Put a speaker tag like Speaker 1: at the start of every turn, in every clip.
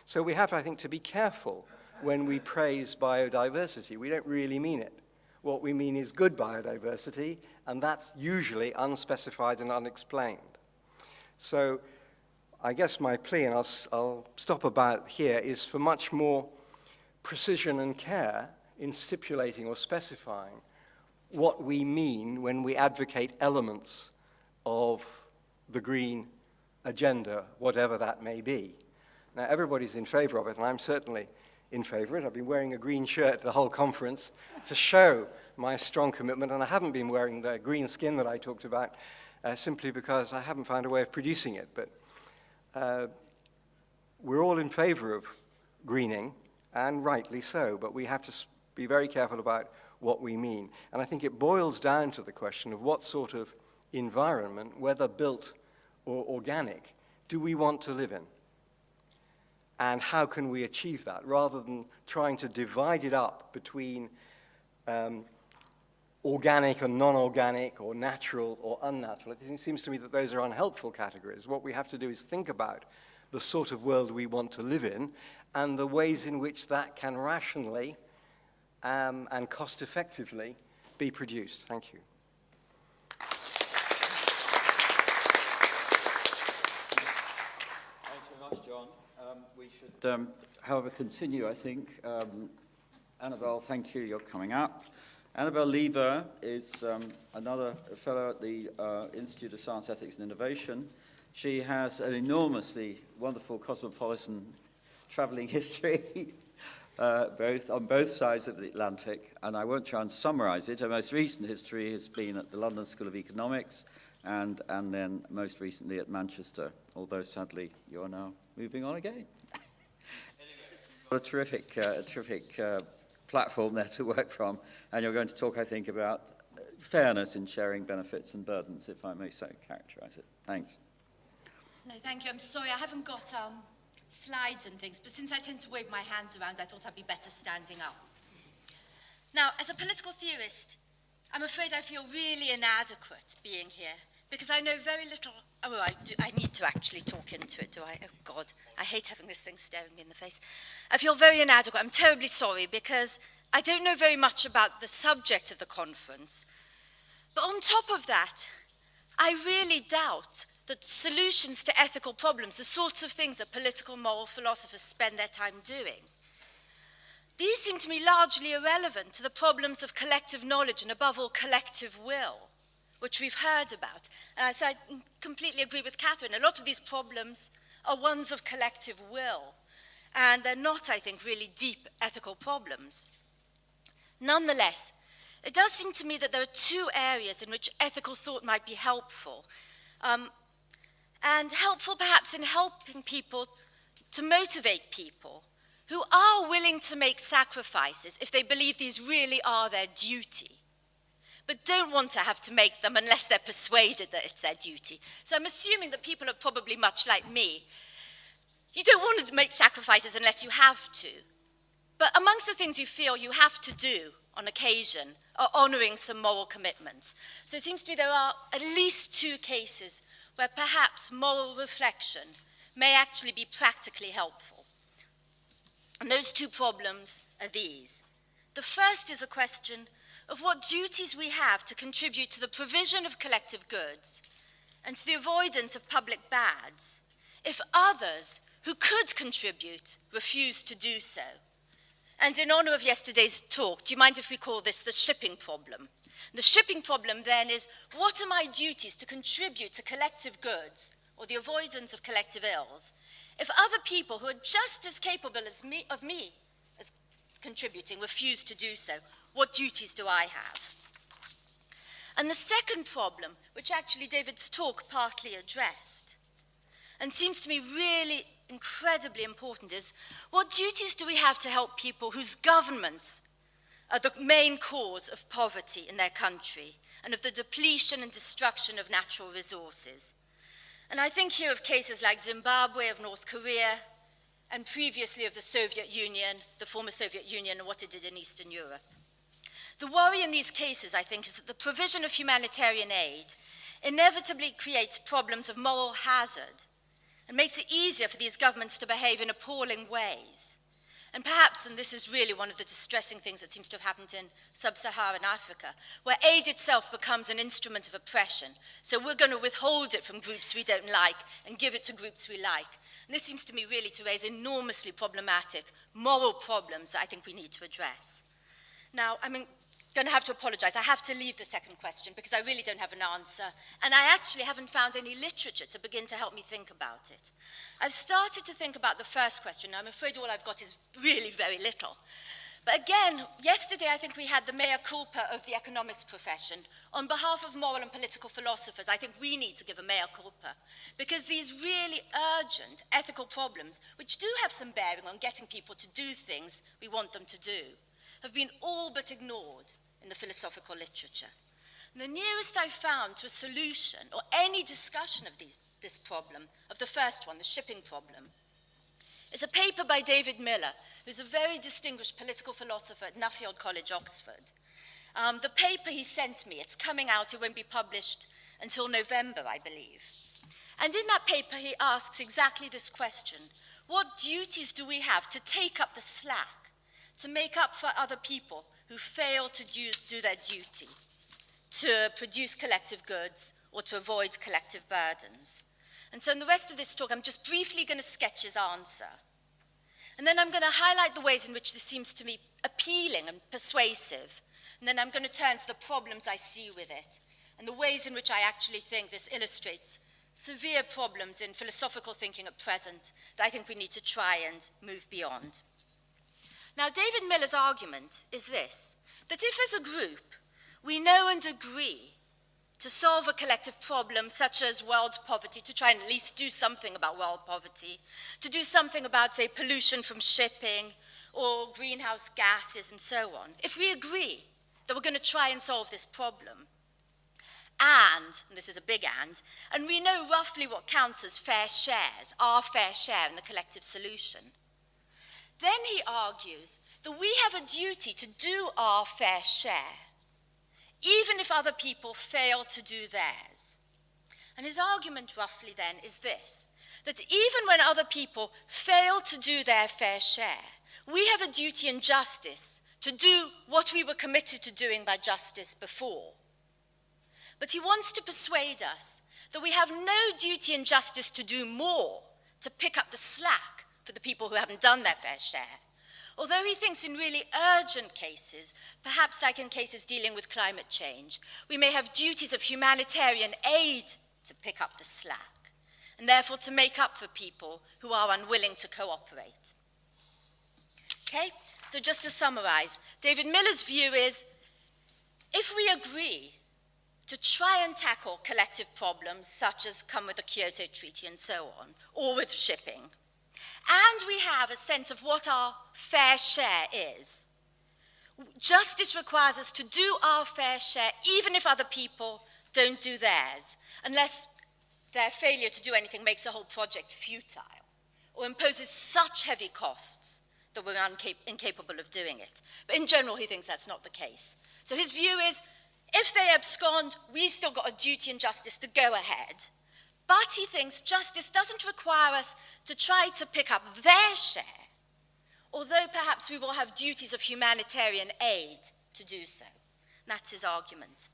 Speaker 1: So we have, I think, to be careful when we praise biodiversity. We don't really mean it. What we mean is good biodiversity, and that's usually unspecified and unexplained. So I guess my plea, and I'll stop about here, is for much more precision and care in stipulating or specifying what we mean when we advocate elements of the green agenda, whatever that may be. Now, everybody's in favor of it, and I'm certainly in favor of it. I've been wearing a green shirt the whole conference to show my strong commitment, and I haven't been wearing the green skin that I talked about simply because I haven't found a way of producing it. But we're all in favor of greening, and rightly so, but we have to be very careful about what we mean. And I think it boils down to the question of what sort of environment, whether built or organic, do we want to live in? And how can we achieve that, rather than trying to divide it up between organic and non-organic, or natural or unnatural. It seems to me that those are unhelpful categories. What we have to do is think about the sort of world we want to live in and the ways in which that can rationally and cost-effectively be produced. Thank you.
Speaker 2: Thanks very much, John. We should, however, continue, I think. Annabelle, thank you. You're coming up. Annabelle Lever is another fellow at the Institute of Science, Ethics and Innovation. She has an enormously wonderful cosmopolitan traveling history, on both sides of the Atlantic, and I won't try and summarize it. Her most recent history has been at the London School of Economics and then most recently at Manchester, although sadly you're now moving on again. A terrific platform there to work from, and you're going to talk, I think, about fairness in sharing benefits and burdens, if I may so characterize it. Thanks.
Speaker 3: No, thank you. I'm sorry, I haven't got slides and things, but since I tend to wave my hands around, I thought I'd be better standing up. Now, as a political theorist, I'm afraid I feel really inadequate being here, because I know very little. Oh, I need to actually talk into it, do I? Oh, God, I hate having this thing staring me in the face. I feel very inadequate. I'm terribly sorry, because I don't know very much about the subject of the conference. But on top of that, I really doubt that solutions to ethical problems, the sorts of things that political moral philosophers spend their time doing, these seem to me largely irrelevant to the problems of collective knowledge and, above all, collective will, which we've heard about. So I completely agree with Catherine. A lot of these problems are ones of collective will, and they're not, I think, really deep ethical problems. Nonetheless, it does seem to me that there are two areas in which ethical thought might be helpful, and helpful perhaps in helping people to motivate people who are willing to make sacrifices if they believe these really are their duty, but don't want to have to make them unless they're persuaded that it's their duty. So I'm assuming that people are probably much like me. You don't want to make sacrifices unless you have to. But amongst the things you feel you have to do on occasion are honoring some moral commitments. So it seems to me there are at least two cases where perhaps moral reflection may actually be practically helpful. And those two problems are these. The first is a question of what duties we have to contribute to the provision of collective goods and to the avoidance of public bads if others who could contribute refuse to do so. And in honor of yesterday's talk, do you mind if we call this the shipping problem? The shipping problem then is, what are my duties to contribute to collective goods or the avoidance of collective ills if other people who are just as capable as me as contributing refuse to do so? What duties do I have? And the second problem, which actually David's talk partly addressed, and seems to me really incredibly important, is what duties do we have to help people whose governments are the main cause of poverty in their country and of the depletion and destruction of natural resources? And I think here of cases like Zimbabwe, of North Korea, and previously of the Soviet Union, the former Soviet Union, and what it did in Eastern Europe. The worry in these cases, I think, is that the provision of humanitarian aid inevitably creates problems of moral hazard and makes it easier for these governments to behave in appalling ways. And perhaps, and this is really one of the distressing things that seems to have happened in sub-Saharan Africa, where aid itself becomes an instrument of oppression. So we're going to withhold it from groups we don't like and give it to groups we like. And this seems to me really to raise enormously problematic moral problems that I think we need to address. Now, I'm going to have to apologize. I have to leave the second question because I really don't have an answer. And I actually haven't found any literature to begin to help me think about it. I've started to think about the first question. I'm afraid all I've got is really very little. But again, yesterday I think we had the mea culpa of the economics profession. On behalf of moral and political philosophers, I think we need to give a mea culpa, because these really urgent ethical problems, which do have some bearing on getting people to do things we want them to do, have been all but ignored in the philosophical literature. And the nearest I've found to a solution or any discussion of this problem, of the first one, the shipping problem, is a paper by David Miller, who's a very distinguished political philosopher at Nuffield College, Oxford. The paper he sent me, it's coming out, it won't be published until November, I believe. And in that paper, he asks exactly this question: what duties do we have to take up the slack, to make up for other people who fail to do their duty, to produce collective goods or to avoid collective burdens? And so in the rest of this talk, I'm just briefly going to sketch his answer. And then I'm going to highlight the ways in which this seems to me appealing and persuasive. And then I'm going to turn to the problems I see with it and the ways in which I actually think this illustrates severe problems in philosophical thinking at present that I think we need to try and move beyond. Now, David Miller's argument is this: that if as a group we know and agree to solve a collective problem such as world poverty, to try and at least do something about world poverty, to do something about, say, pollution from shipping or greenhouse gases and so on, if we agree that we're going to try and solve this problem, and this is a big and we know roughly what counts as fair shares, our fair share in the collective solution, then he argues that we have a duty to do our fair share, even if other people fail to do theirs. And his argument roughly then is this: that even when other people fail to do their fair share, we have a duty in justice to do what we were committed to doing by justice before. But he wants to persuade us that we have no duty in justice to do more, to pick up the slack for the people who haven't done their fair share. Although he thinks in really urgent cases, perhaps like in cases dealing with climate change, we may have duties of humanitarian aid to pick up the slack, and therefore to make up for people who are unwilling to cooperate. Okay, so just to summarize, David Miller's view is, if we agree to try and tackle collective problems such as come with the Kyoto Treaty and so on, or with shipping, and we have a sense of what our fair share is, justice requires us to do our fair share even if other people don't do theirs, unless their failure to do anything makes the whole project futile or imposes such heavy costs that we're incapable of doing it. But in general, he thinks that's not the case. So his view is, if they abscond, we've still got a duty and justice to go ahead. But he thinks justice doesn't require us to try to pick up their share, although perhaps we will have duties of humanitarian aid to do so. That's his argument.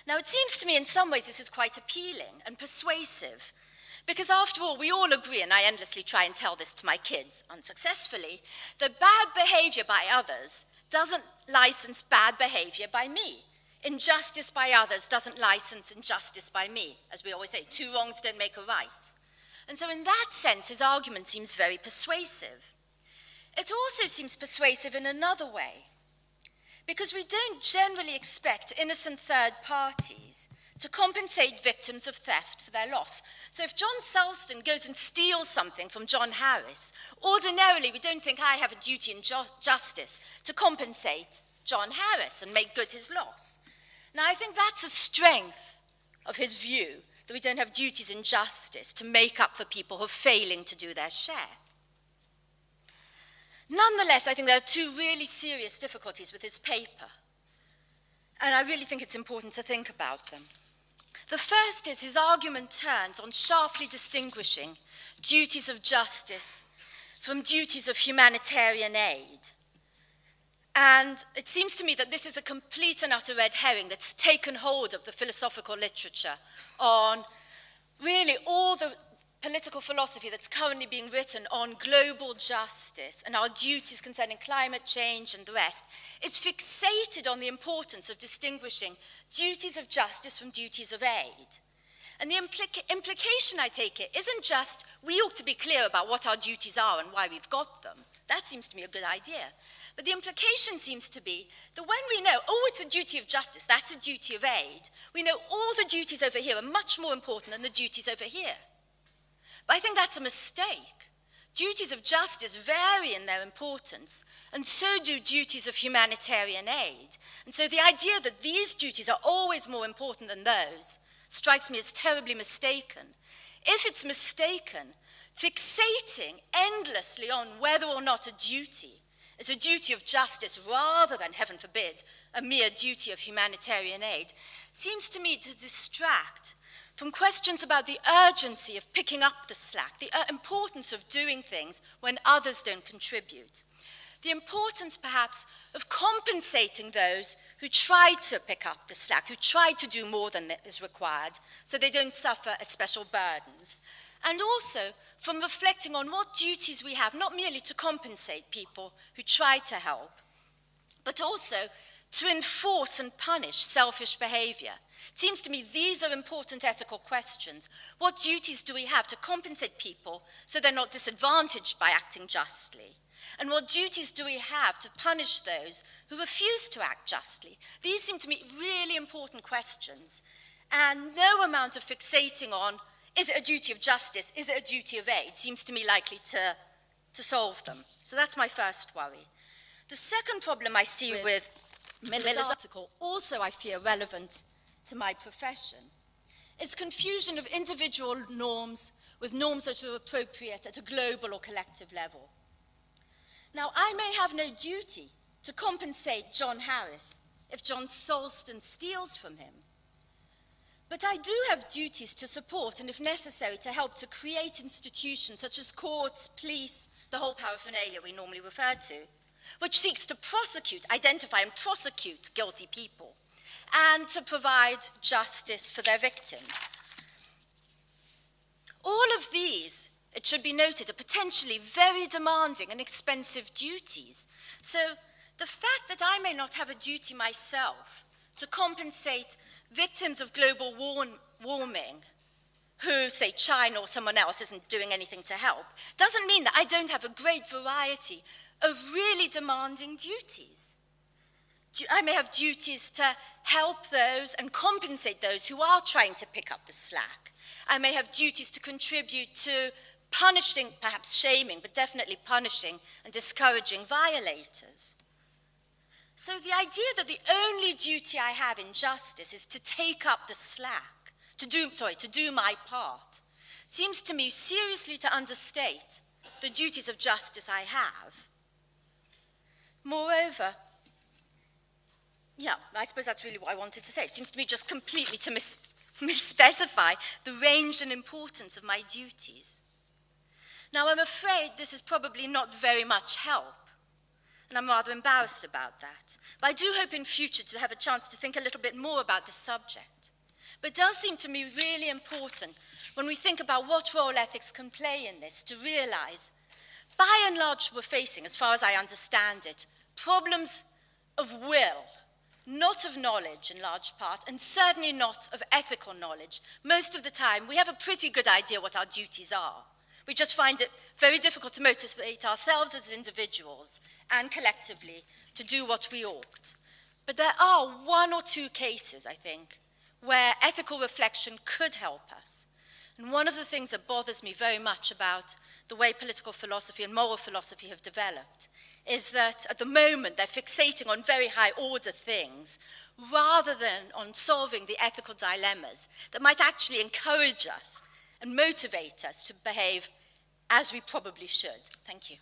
Speaker 3: Now, it seems to me in some ways this is quite appealing and persuasive, because after all, we all agree, and I endlessly try and tell this to my kids unsuccessfully, that bad behavior by others doesn't license bad behavior by me. Injustice by others doesn't license injustice by me. As we always say, two wrongs don't make a right. And so in that sense, his argument seems very persuasive. It also seems persuasive in another way, because we don't generally expect innocent third parties to compensate victims of theft for their loss. So if John Sulston goes and steals something from John Harris, ordinarily we don't think I have a duty in justice to compensate John Harris and make good his loss. Now, I think that's a strength of his view, that we don't have duties in justice to make up for people who are failing to do their share. Nonetheless, I think there are two really serious difficulties with his paper, and I really think it's important to think about them. The first is his argument turns on sharply distinguishing duties of justice from duties of humanitarian aid. And it seems to me that this is a complete and utter red herring that's taken hold of the philosophical literature on really all the political philosophy that's currently being written on global justice and our duties concerning climate change and the rest. It's fixated on the importance of distinguishing duties of justice from duties of aid. And the implication, I take it, isn't just we ought to be clear about what our duties are and why we've got them. That seems to me a good idea. But the implication seems to be that when we know, oh, it's a duty of justice, that's a duty of aid, we know all the duties over here are much more important than the duties over here. But I think that's a mistake. Duties of justice vary in their importance, and so do duties of humanitarian aid. And so the idea that these duties are always more important than those strikes me as terribly mistaken. If it's mistaken, fixating endlessly on whether or not a duty is a duty of justice rather than, heaven forbid, a mere duty of humanitarian aid seems to me to distract from questions about the urgency of picking up the slack, the importance of doing things when others don't contribute, the importance perhaps of compensating those who try to pick up the slack, who try to do more than is required so they don't suffer as special burdens, and also from reflecting on what duties we have, not merely to compensate people who try to help, but also to enforce and punish selfish behavior. It seems to me these are important ethical questions. What duties do we have to compensate people so they're not disadvantaged by acting justly? And what duties do we have to punish those who refuse to act justly? These seem to me really important questions, and no amount of fixating on is it a duty of justice, is it a duty of aid, seems to me likely to solve them. So that's my first worry. The second problem I see with Miller's article, also I fear relevant to my profession, is confusion of individual norms with norms that are appropriate at a global or collective level. Now, I may have no duty to compensate John Harris if John Solston steals from him, but I do have duties to support and, if necessary, to help to create institutions such as courts, police, the whole paraphernalia we normally refer to, which seeks to prosecute, identify and prosecute guilty people, and to provide justice for their victims. All of these, it should be noted, are potentially very demanding and expensive duties. So the fact that I may not have a duty myself to compensate victims of global warming who, say, China or someone else isn't doing anything to help, doesn't mean that I don't have a great variety of really demanding duties. I may have duties to help those and compensate those who are trying to pick up the slack. I may have duties to contribute to punishing, perhaps shaming, but definitely punishing and discouraging violators. So the idea that the only duty I have in justice is to take up the slack, to do my part, seems to me seriously to understate the duties of justice I have. Moreover, I suppose that's really what I wanted to say. It seems to me just completely to misspecify the range and importance of my duties. Now, I'm afraid this is probably not very much help, and I'm rather embarrassed about that. But I do hope in future to have a chance to think a little bit more about this subject. But it does seem to me really important when we think about what role ethics can play in this to realize, by and large, we're facing, as far as I understand it, problems of will, not of knowledge in large part, and certainly not of ethical knowledge. Most of the time, we have a pretty good idea what our duties are. We just find it very difficult to motivate ourselves as individuals and collectively to do what we ought. But there are one or two cases, I think, where ethical reflection could help us. And one of the things that bothers me very much about the way political philosophy and moral philosophy have developed is that at the moment they're fixating on very high order things rather than on solving the ethical dilemmas that might actually encourage us and motivate us to behave as we probably should. Thank you.